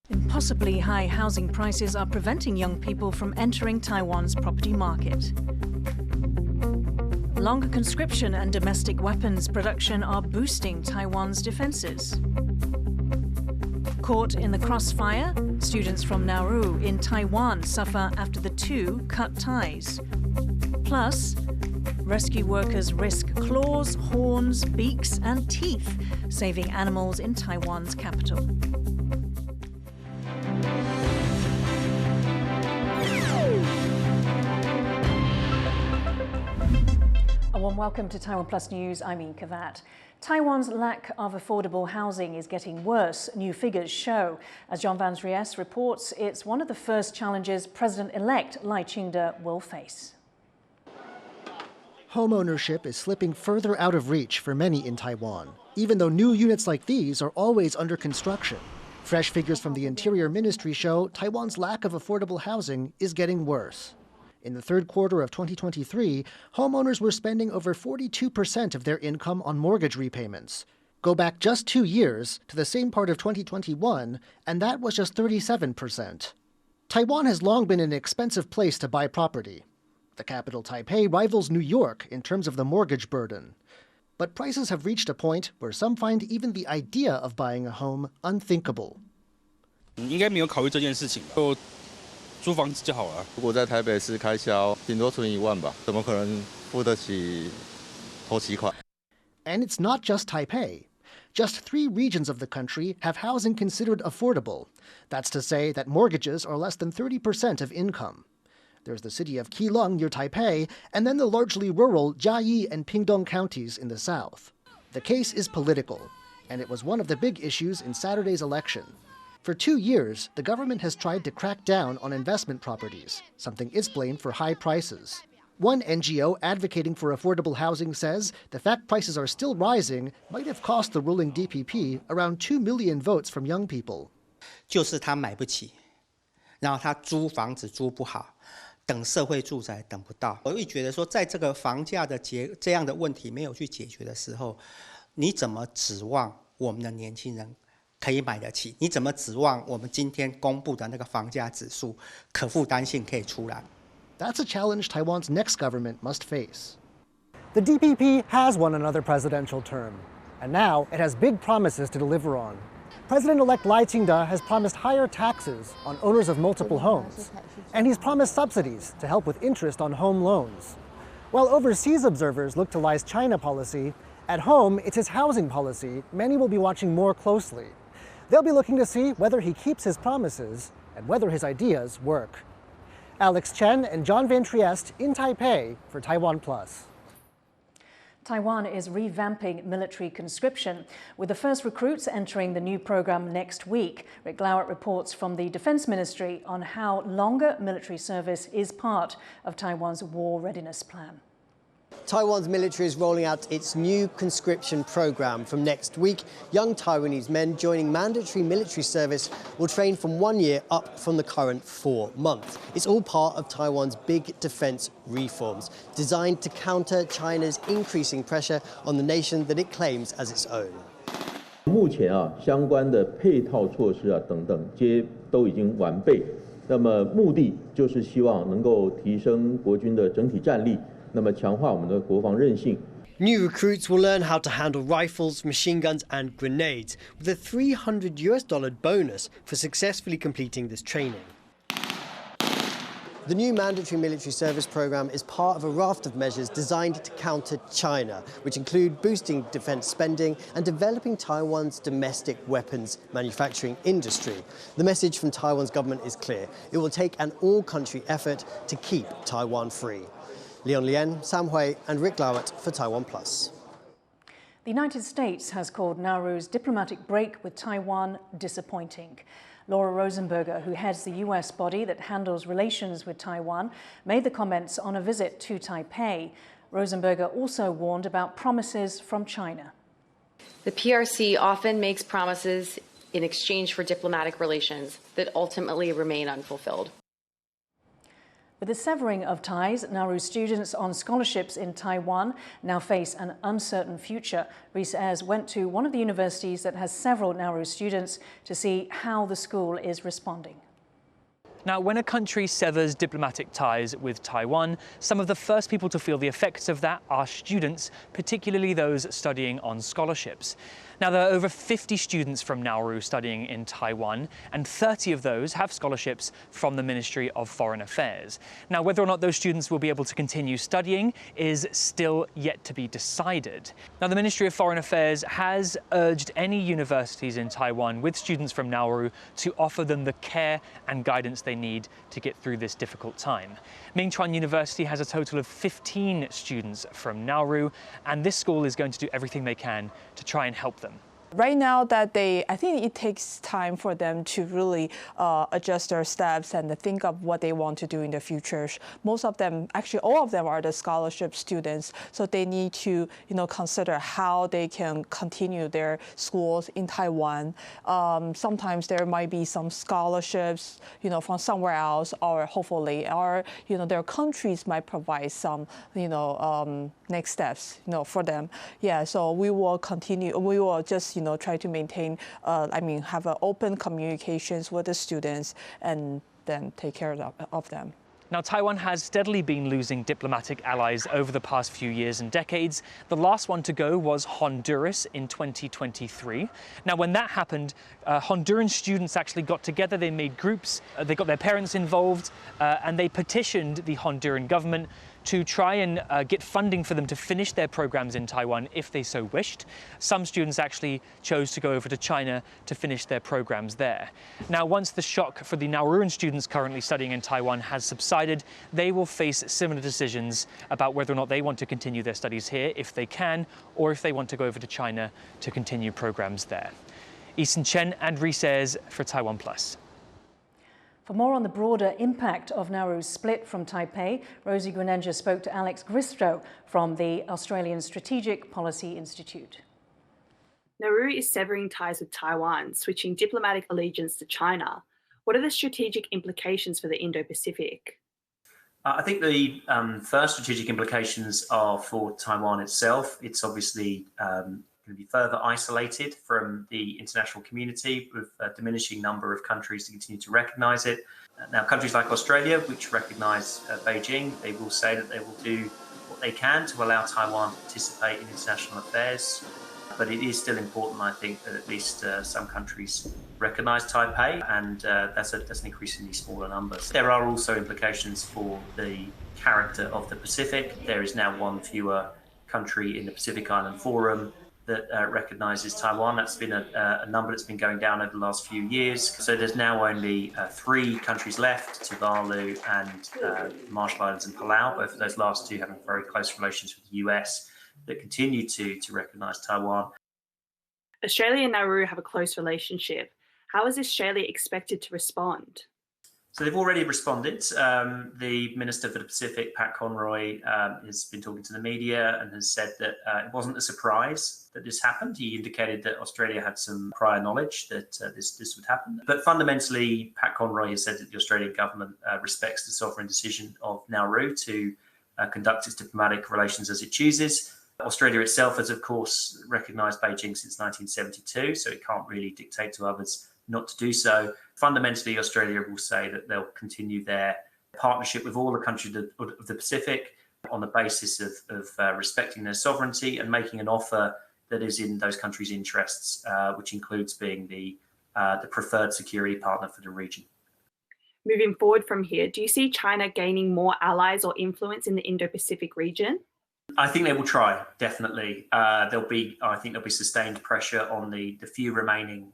Impossibly high housing prices are preventing young people from entering Taiwan's property market. Longer conscription and domestic weapons production are boosting Taiwan's defenses. Caught in the crossfire, students from Nauru in Taiwan suffer after the two cut ties. Plus, rescue workers risk claws, horns, beaks and teeth, saving animals in Taiwan's capital. A warm welcome to TaiwanPlus News. I'm Yin Khvat. Taiwan's lack of affordable housing is getting worse, new figures show. As John Van Ries reports, it's one of the first challenges President-elect Lai Ching-te will face. Home ownership is slipping further out of reach for many in Taiwan, even though new units like these are always under construction. Fresh figures from the Interior Ministry show Taiwan's lack of affordable housing is getting worse. In the third quarter of 2023, homeowners were spending over 42% of their income on mortgage repayments. Go back just 2 years to the same part of 2021, and that was just 37%. Taiwan has long been an expensive place to buy property. The capital, Taipei, rivals New York in terms of the mortgage burden. But prices have reached a point where some find even the idea of buying a home unthinkable. 应该没有考虑这件事情，就租房子就好了。如果在台北市开销，顶多存1万吧，怎么可能付得起头期款？ And it's not just Taipei. Just 3 regions of the country have housing considered affordable. That's to say that mortgages are less than 30% of income. There's the city of Keelung near Taipei, and then the largely rural Jiayi and Pingdong counties in the south. The case is political, and it was one of the big issues in Saturday's election. For 2 years, the government has tried to crack down on investment properties, something it's blamed for high prices. One NGO advocating for affordable housing says the fact prices are still rising might have cost the ruling DPP around 2 million votes from young people. 就是他买不起，然后他租房子租不好，等社会住宅等不到。我会觉得说，在这个房价的这样的问题没有去解决的时候，你怎么指望我们的年轻人可以买得起？你怎么指望我们今天公布的那个房价指数可负担性可以出来？ That's a challenge Taiwan's next government must face. The DPP has won another presidential term, and now it has big promises to deliver on. President-elect Lai Ching-te has promised higher taxes on owners of multiple homes, and he's promised subsidies to help with interest on home loans. While overseas observers look to Lai's China policy, at home it's his housing policy many will be watching more closely. They'll be looking to see whether he keeps his promises and whether his ideas work. Alex Chen and John Van Trieste in Taipei for TaiwanPlus. Taiwan is revamping military conscription, with the first recruits entering the new program next week. Rick Glauert reports from the Defense Ministry on how longer military service is part of Taiwan's war readiness plan. Taiwan's military is rolling out its new conscription program. From next week, young Taiwanese men joining mandatory military service will train from 1 year up from the current 4 months. It's all part of Taiwan's big defense reforms, designed to counter China's increasing pressure on the nation that it claims as its own. 目前相关的配套措施等等皆都已经完备。那么目的就是希望能够提升国军的整体战力。 New recruits will learn how to handle rifles, machine guns and grenades, with a $300 bonus for successfully completing this training. The new mandatory military service program is part of a raft of measures designed to counter China, which include boosting defense spending and developing Taiwan's domestic weapons manufacturing industry. The message from Taiwan's government is clear. It will take an all-country effort to keep Taiwan free. Leon Lien, Sam Hui and Rick Glauert for TaiwanPlus. The United States has called Nauru's diplomatic break with Taiwan disappointing. Laura Rosenberger, who heads the US body that handles relations with Taiwan, made the comments on a visit to Taipei. Rosenberger also warned about promises from China. The PRC often makes promises in exchange for diplomatic relations that ultimately remain unfulfilled. With the severing of ties, Nauru students on scholarships in Taiwan now face an uncertain future. Reese Ayres went to one of the universities that has several Nauru students to see how the school is responding. Now, when a country severs diplomatic ties with Taiwan, some of the first people to feel the effects of that are students, particularly those studying on scholarships. Now, there are over 50 students from Nauru studying in Taiwan, and 30 of those have scholarships from the Ministry of Foreign Affairs. Now, whether or not those students will be able to continue studying is still yet to be decided. Now, the Ministry of Foreign Affairs has urged any universities in Taiwan with students from Nauru to offer them the care and guidance they need to get through this difficult time. Mingchuan University has a total of 15 students from Nauru, and this school is going to do everything they can to try and help them. Right now that I think it takes time for them to really adjust their steps and think of what they want to do in the future. Most of them, actually all of them are the scholarship students, so they need to, consider how they can continue their schools in Taiwan. Sometimes there might be some scholarships, from somewhere else, or hopefully, or their countries might provide some, next steps, for them. Yeah, so we will continue. We will just, try to maintain, have open communications with the students and then take care of them. Now, Taiwan has steadily been losing diplomatic allies over the past few years and decades. The last one to go was Honduras in 2023. Now, when that happened, Honduran students actually got together, they made groups, they got their parents involved, and they petitioned the Honduran government to try and get funding for them to finish their programs in Taiwan if they so wished. Some students actually chose to go over to China to finish their programs there. Now, once the shock for the Nauruan students currently studying in Taiwan has subsided, they will face similar decisions about whether or not they want to continue their studies here, if they can, or if they want to go over to China to continue programs there. Eason Chen and Reese Ayres for TaiwanPlus. For more on the broader impact of Nauru's split from Taipei, Rosie Grenenja spoke to Alex Gristow from the Australian Strategic Policy Institute. Nauru is severing ties with Taiwan, switching diplomatic allegiance to China. What are the strategic implications for the Indo-Pacific? I think the first strategic implications are for Taiwan itself. It's obviously going to be further isolated from the international community with a diminishing number of countries to continue to recognise it. Now, countries like Australia, which recognise Beijing, they will say that they will do what they can to allow Taiwan to participate in international affairs. But it is still important, I think, that at least some countries recognise Taipei, and that's an increasingly smaller number. There are also implications for the character of the Pacific. There is now one fewer country in the Pacific Island Forum that recognises Taiwan. That's been a number that's been going down over the last few years. So there's now only 3 countries left, Tuvalu and Marshall Islands and Palau. Both of those last two having very close relations with the US that continue to recognise Taiwan. Australia and Nauru have a close relationship. How is Australia expected to respond? So they've already responded. The Minister for the Pacific, Pat Conroy, has been talking to the media and has said that it wasn't a surprise that this happened. He indicated that Australia had some prior knowledge that this would happen. But fundamentally, Pat Conroy has said that the Australian government respects the sovereign decision of Nauru to conduct its diplomatic relations as it chooses. Australia itself has, of course, recognised Beijing since 1972, so it can't really dictate to others not to do so. Fundamentally, Australia will say that they'll continue their partnership with all the countries of the Pacific on the basis of respecting their sovereignty and making an offer that is in those countries' interests, which includes being the preferred security partner for the region. Moving forward from here, do you see China gaining more allies or influence in the Indo-Pacific region? I think they will try, definitely. I think there'll be sustained pressure on the few remaining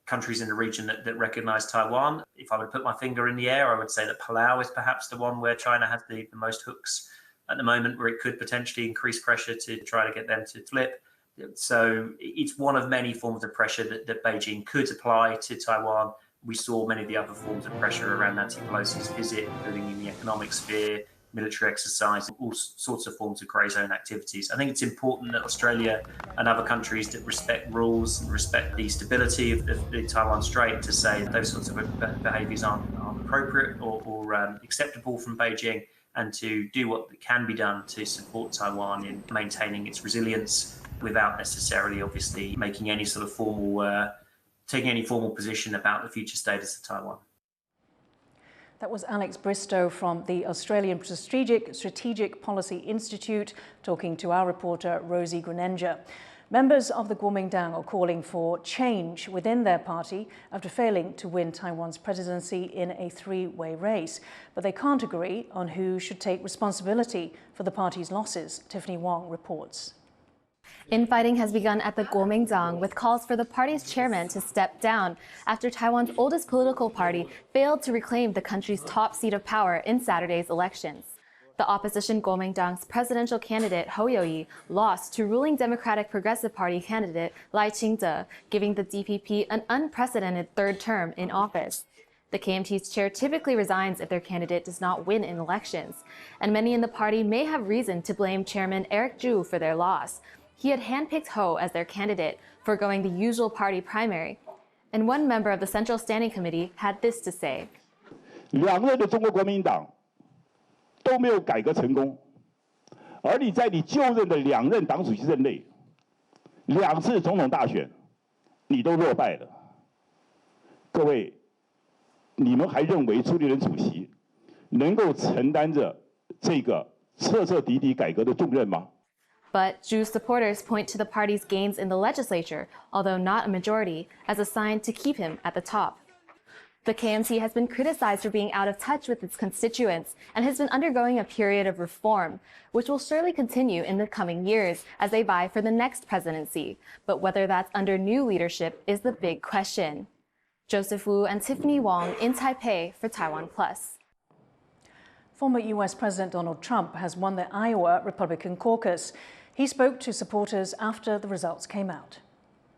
countries in the region that recognise Taiwan. If I would put my finger in the air, I would say that Palau is perhaps the one where China has the most hooks at the moment, where it could potentially increase pressure to try to get them to flip. So it's one of many forms of pressure that Beijing could apply to Taiwan. We saw many of the other forms of pressure around Nancy Pelosi's visit, including in the economic sphere, military exercise, all sorts of forms of grey zone activities. I think it's important that Australia and other countries that respect rules and respect the stability of the Taiwan Strait to say that those sorts of behaviours aren't appropriate or acceptable from Beijing, and to do what can be done to support Taiwan in maintaining its resilience without necessarily, obviously, making any sort of taking any formal position about the future status of Taiwan. That was Alex Bristow from the Australian Strategic Policy Institute talking to our reporter Rosie Greninger. Members of the Kuomintang are calling for change within their party after failing to win Taiwan's presidency in a three-way race. But they can't agree on who should take responsibility for the party's losses. Tiffany Wong reports. Infighting has begun at the Kuomintang with calls for the party's chairman to step down after Taiwan's oldest political party failed to reclaim the country's top seat of power in Saturday's elections. The opposition Kuomintang's presidential candidate Hou You-yi lost to ruling Democratic Progressive Party candidate Lai Ching-te, giving the DPP an unprecedented third term in office. The KMT's chair typically resigns if their candidate does not win in elections, and many in the party may have reason to blame Chairman Eric Zhu for their loss. He had handpicked Hou as their candidate, foregoing the usual party primary. And one member of the Central Standing Committee had this to say. 两任的中国国民党都没有改革成功，而你在你就任的两任党主席任内，2次总统大选，你都落败了。各位，你们还认为朱立伦主席能够承担着这个彻彻底底改革的重任吗？ But Zhu's supporters point to the party's gains in the legislature, although not a majority, as a sign to keep him at the top. The KMT has been criticized for being out of touch with its constituents and has been undergoing a period of reform, which will surely continue in the coming years as they vie for the next presidency. But whether that's under new leadership is the big question. Joseph Wu and Tiffany Wong in Taipei for TaiwanPlus. Former US President Donald Trump has won the Iowa Republican caucus. He spoke to supporters after the results came out.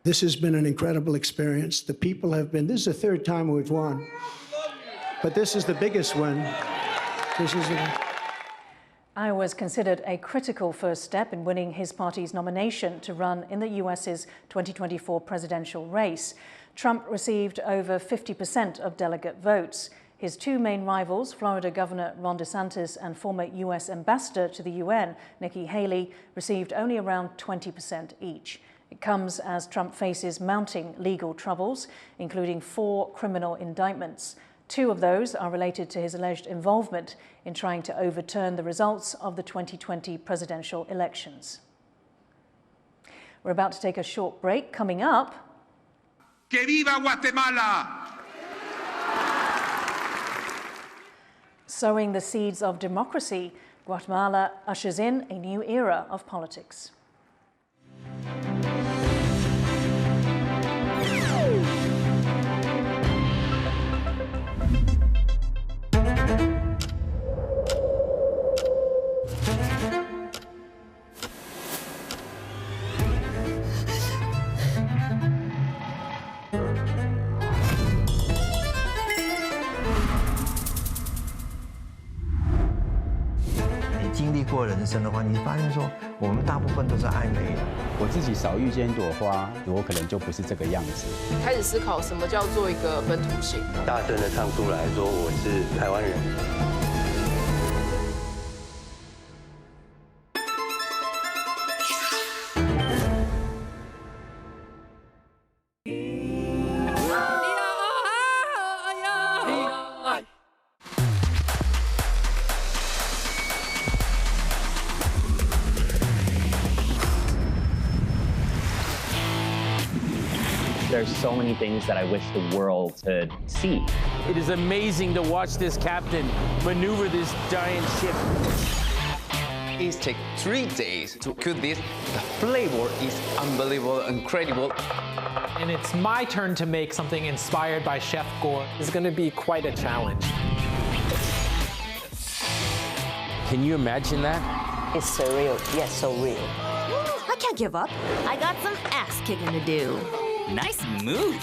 This has been an incredible experience. The people have been, this is the third time we've won, but this is the biggest win. Iowa is considered a critical first step in winning his party's nomination to run in the US's 2024 presidential race. Trump received over 50% of delegate votes. His two main rivals, Florida Governor Ron DeSantis and former US Ambassador to the UN, Nikki Haley, received only around 20% each. It comes as Trump faces mounting legal troubles, including 4 criminal indictments. 2 of those are related to his alleged involvement in trying to overturn the results of the 2020 presidential elections. We're about to take a short break. Coming up... ¡Que viva Guatemala! Sowing the seeds of democracy, Guatemala ushers in a new era of politics.过人生的话，你发现说我们大部分都是爱美的。我自己少遇见一朵花，我可能就不是这个样子。开始思考什么叫做一个本土性，大声的唱出来说我是台湾人。There's so many things that I wish the world could see. It is amazing to watch this captain maneuver this giant ship. It takes 3 days to cook this. The flavor is unbelievable, incredible. And it's my turn to make something inspired by Chef Gore. It's going to be quite a challenge. Can you imagine that? It's surreal, yes, so real. I can't give up. I got some ass kicking to do. Nice move.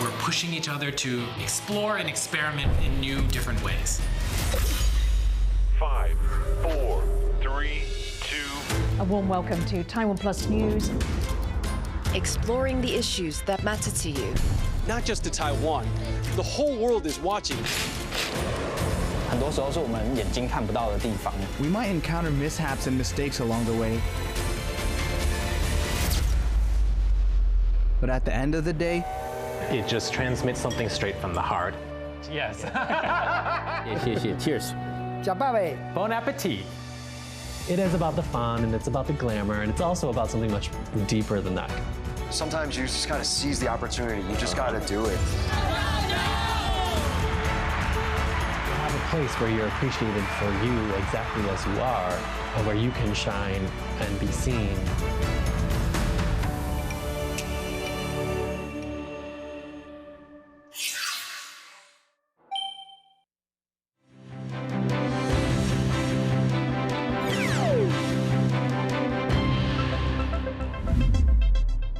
We're pushing each other to explore and experiment in new, different ways. 5, 4, 3, 2. A warm welcome to TaiwanPlus News. Exploring the issues that matter to you. Not just to Taiwan, the whole world is watching. 很多时候是我们眼睛看不到的地方。We might encounter mishaps and mistakes along the way. But at the end of the day, it just transmits something straight from the heart. Yes. Cheers. Bon appetit. It is about the fun, and it's about the glamour, and it's also about something much deeper than that. Sometimes you just gotta seize the opportunity. You just gotta do it. Have a place where you're appreciated for you exactly as you are, and where you can shine and be seen.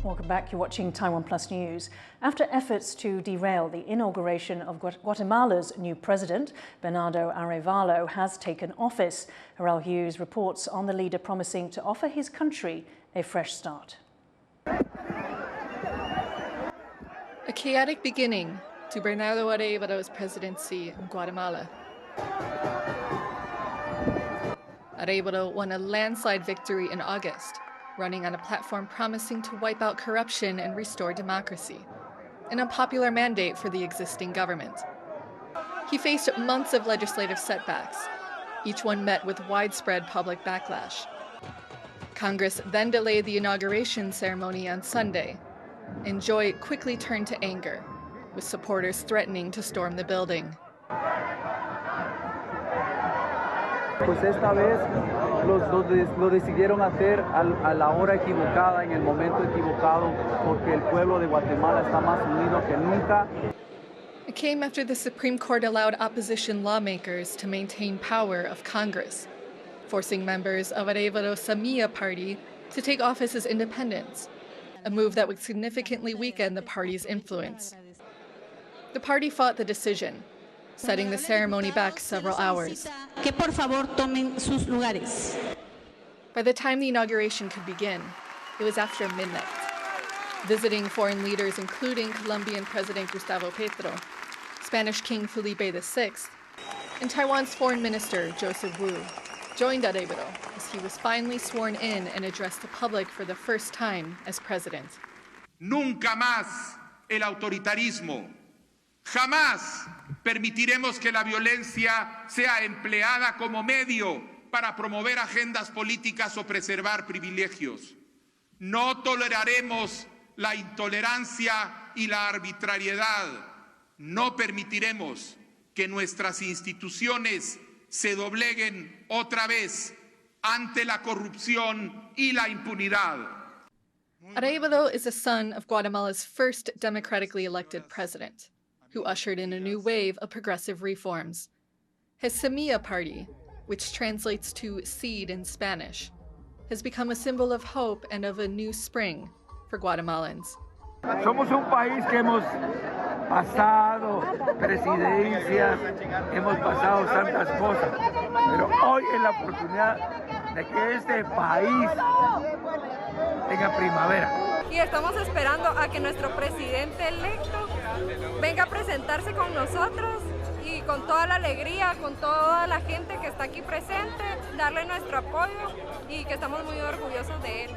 Welcome back. You're watching TaiwanPlus News. After efforts to derail the inauguration of Guatemala's new president, Bernardo Arévalo has taken office. Harel Hughes reports on the leader promising to offer his country a fresh start. A chaotic beginning to Bernardo Arévalo's presidency in Guatemala. Arévalo won a landslide victory in August, running on a platform promising to wipe out corruption and restore democracy, an unpopular mandate for the existing government. He faced months of legislative setbacks, each one met with widespread public backlash. Congress then delayed the inauguration ceremony on Sunday, and joy quickly turned to anger, with supporters threatening to storm the building. Pues esta vez lo decidieron hacer a la hora equivocada, en el momento equivocado, porque el pueblo de Guatemala está más unido que nunca. It came after the Supreme Court allowed opposition lawmakers to maintain power of Congress, forcing members of Arévalo's Semilla party to take office as independents, a move that would significantly weaken the party's influence. The party fought the decision, setting the ceremony back several hours. Que por favor tomen sus lugares. By the time the inauguration could begin, it was after midnight. Visiting foreign leaders including Colombian President Gustavo Petro, Spanish King Felipe VI, and Taiwan's Foreign Minister Joseph Wu joined Arévalo as he was finally sworn in and addressed the public for the first time as president. Nunca más el autoritarismo. Jamás permitiremos que la violencia sea empleada como medio para promover agendas políticas o preservar privilegios. No toleraremos la intolerancia y la arbitrariedad. No permitiremos que nuestras instituciones se dobleguen otra vez ante la corrupción y la impunidad. Arévalo is the son of Guatemala's first democratically elected president, who ushered in a new wave of progressive reforms. His Semilla party, which translates to seed in Spanish, has become a symbol of hope and of a new spring for Guatemalans. Somos un país que hemos pasado presidencias, hemos pasado tantas cosas, pero hoy es la oportunidad de que este país tenga primavera. Y estamos esperando a que nuestro presidente electo venga a presentarse con nosotros y con toda la alegría, con toda la gente que está aquí presente, darle nuestro apoyo y que estamos muy orgullosos de él.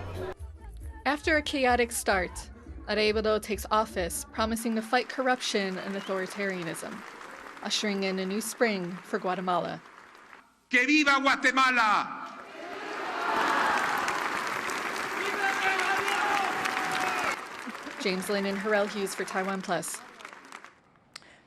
After a chaotic start, Arévalo takes office promising to fight corruption and authoritarianism, ushering in a new spring for Guatemala. ¡Que viva Guatemala! James Lin and Harel Hughes for TaiwanPlus.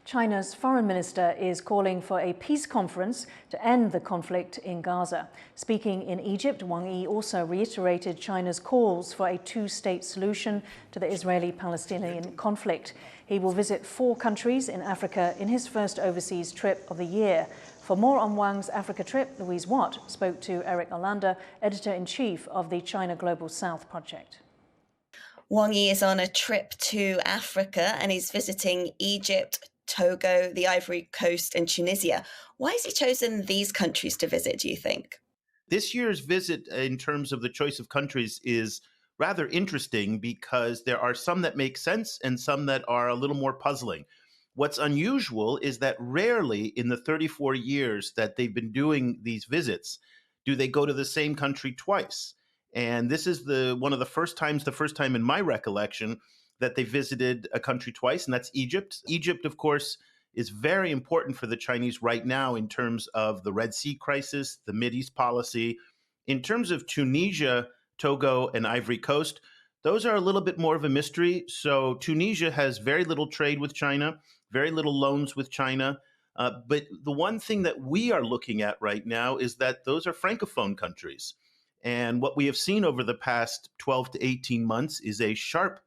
China's foreign minister is calling for a peace conference to end the conflict in Gaza. Speaking in Egypt, Wang Yi also reiterated China's calls for a two-state solution to the Israeli-Palestinian conflict. He will visit 4 countries in Africa in his first overseas trip of the year. For more on Wang's Africa trip, Louise Watt spoke to Eric Olander, editor-in-chief of the China Global South Project. Wang Yi is on a trip to Africa and he's visiting Egypt, Togo, the Ivory Coast and Tunisia. Why has he chosen these countries to visit, do you think? This year's visit in terms of the choice of countries is rather interesting because there are some that make sense and some that are a little more puzzling. What's unusual is that rarely in the 34 years that they've been doing these visits do they go to the same country twice. And this is one of the first time in my recollection that they visited a country twice, and that's Egypt. Egypt, of course, is very important for the Chinese right now in terms of the Red Sea crisis, the Mideast policy. In terms of Tunisia, Togo, and Ivory Coast, those are a little bit more of a mystery. So Tunisia has very little trade with China, very little loans with China. But the one thing that we are looking at right now is that those are Francophone countries. And what we have seen over the past 12 to 18 months is a sharp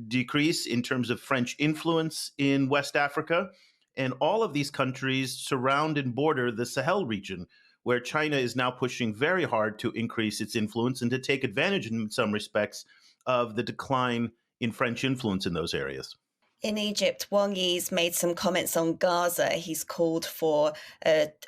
decrease in terms of French influence in West Africa. And all of these countries surround and border the Sahel region, where China is now pushing very hard to increase its influence and to take advantage in some respects of the decline in French influence in those areas. In Egypt, Wang Yi's made some comments on Gaza. He's called for,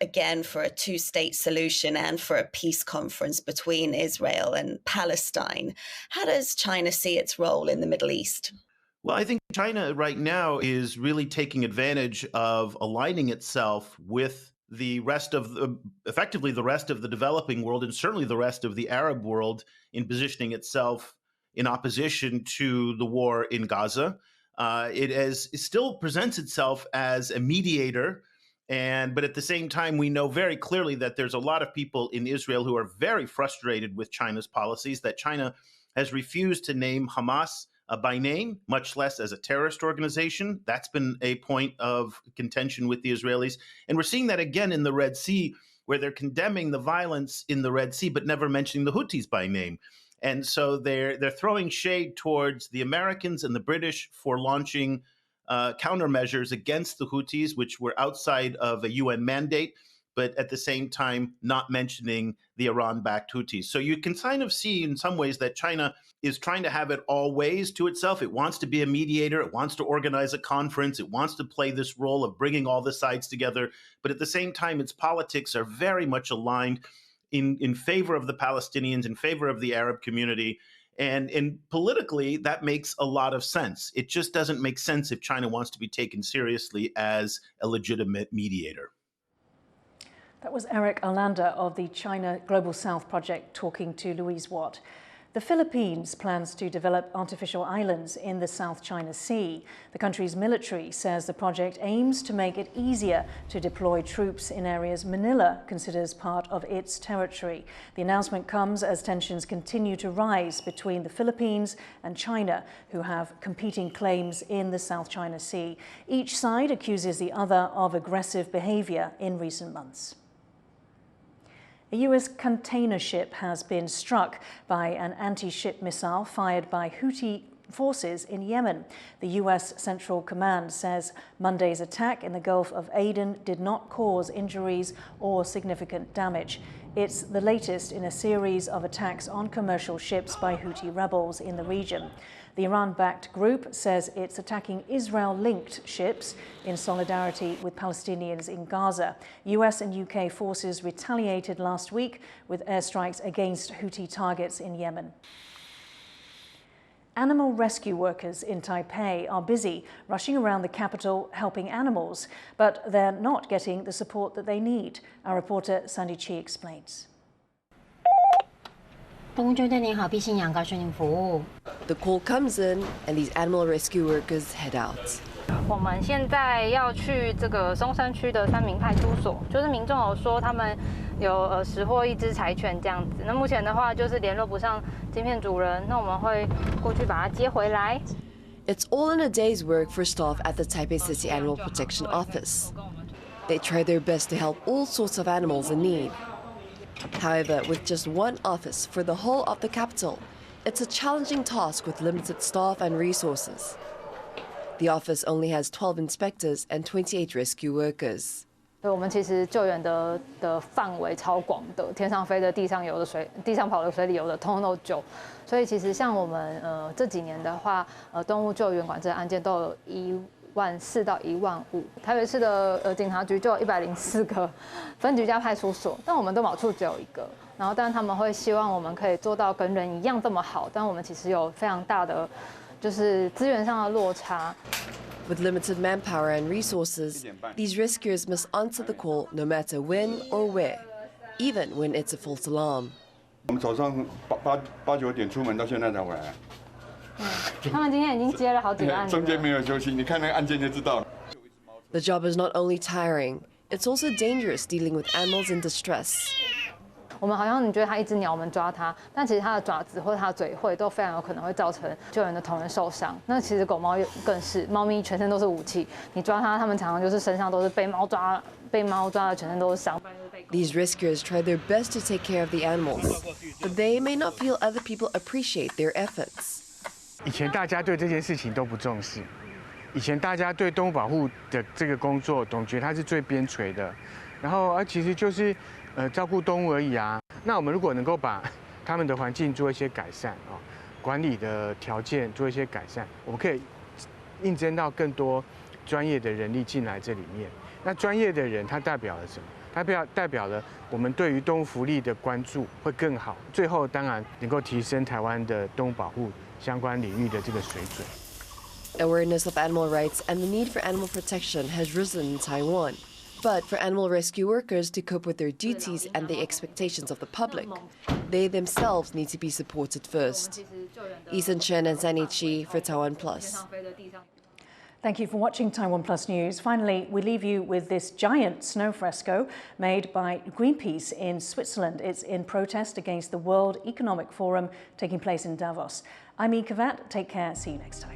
again, for a two-state solution and for a peace conference between Israel and Palestine. How does China see its role in the Middle East? Well, I think China right now is really taking advantage of aligning itself with the rest of effectively the rest of the developing world, and certainly the rest of the Arab world, in positioning itself in opposition to the war in Gaza. It still presents itself as a mediator, but at the same time, we know very clearly that there's a lot of people in Israel who are very frustrated with China's policies, that China has refused to name Hamas by name, much less as a terrorist organization. That's been a point of contention with the Israelis. And we're seeing that again in the Red Sea, where they're condemning the violence in the Red Sea, but never mentioning the Houthis by name. And so they're throwing shade towards the Americans and the British for launching countermeasures against the Houthis, which were outside of a UN mandate, but at the same time not mentioning the Iran-backed Houthis. So you can kind of see in some ways that China is trying to have it all ways to itself. It wants to be a mediator. It wants to organize a conference. It wants to play this role of bringing all the sides together. But at the same time, its politics are very much aligned in favor of the Palestinians, in favor of the Arab community. And politically, that makes a lot of sense. It just doesn't make sense if China wants to be taken seriously as a legitimate mediator. That was Eric Arlander of the China Global South Project talking to Louise Watt. The Philippines plans to develop artificial islands in the South China Sea. The country's military says the project aims to make it easier to deploy troops in areas Manila considers part of its territory. The announcement comes as tensions continue to rise between the Philippines and China, who have competing claims in the South China Sea. Each side accuses the other of aggressive behavior in recent months. A US container ship has been struck by an anti-ship missile fired by Houthi forces in Yemen. The US Central Command says Monday's attack in the Gulf of Aden did not cause injuries or significant damage. It's the latest in a series of attacks on commercial ships by Houthi rebels in the region. The Iran-backed group says it's attacking Israel-linked ships in solidarity with Palestinians in Gaza. US and UK forces retaliated last week with airstrikes against Houthi targets in Yemen. Animal rescue workers in Taipei are busy rushing around the capital helping animals, but they're not getting the support that they need. Our reporter Sandy Chi explains. The call comes in and these animal rescue workers head out. 我们现在要去这个松山区的三民派出所，就是民众有说他们有拾获一只柴犬这样子。那目前的话就是联络不上晶片主人，那我们会过去把它接回来。 It's all in a day's work for staff at the Taipei City Animal Protection Office. They try their best to help all sorts of animals in need. However, with just one office for the whole of the capital, it's a challenging task with limited staff and resources. The office only has 12 inspectors and 28 rescue workers. 我们其实救援的范围超广的，天上飞的、地上游的、地上跑的、水里游的，通通都救。所以其实像我们这几年的话，动物救援管制的案件都有14000到15000。台北市的警察局就有104个分局加派出所，但我们动保处只有1个。然后，但是他们会希望我们可以做到跟人一样这么好，但我们其实有非常大的就是资源上的落差。With limited manpower and resources, these rescuers must answer the call no matter when or where, even when it's a false alarm. 我们早上8、9点出门，到现在才回来。他们今天已经接了好几个案子，中间没有休息，你看那个案件就知道了。The job is not only tiring, it's also dangerous dealing with animals in distress. 我们好像你觉得它一只鸟，我们抓它，但其实它的爪子或者它的嘴喙都非常有可能会造成救援的同仁受伤。那其实狗猫更是，猫咪全身都是武器，你抓它，它们常常就是身上都是被猫抓的，全身都是伤。These rescuers try their best to take care of the animals, but they may not feel other people appreciate their efforts. 以前大家对这件事情都不重视，以前大家对动物保护的这个工作总觉得它是最边陲的，然后其实就是照顾动物而已啊。那我们如果能够把他们的环境做一些改善啊，管理的条件做一些改善，我们可以应征到更多专业的人力进来这里面。那专业的人他代表了什么？它代表了我们对于动物福利的关注会更好，最后当然能够提升台湾的动物保护相关领域的这个水准。Awareness of animal rights and the need for animal protection has risen in Taiwan. But for animal rescue workers to cope with their duties and the expectations of the public, they themselves need to be supported first. Ethan Chen and Zanny Chi for TaiwanPlus. Thank you for watching TaiwanPlus News. Finally, we leave you with this giant snow fresco made by Greenpeace in Switzerland. It's in protest against the World Economic Forum taking place in Davos. I'm Yin Khvat. Take care. See you next time.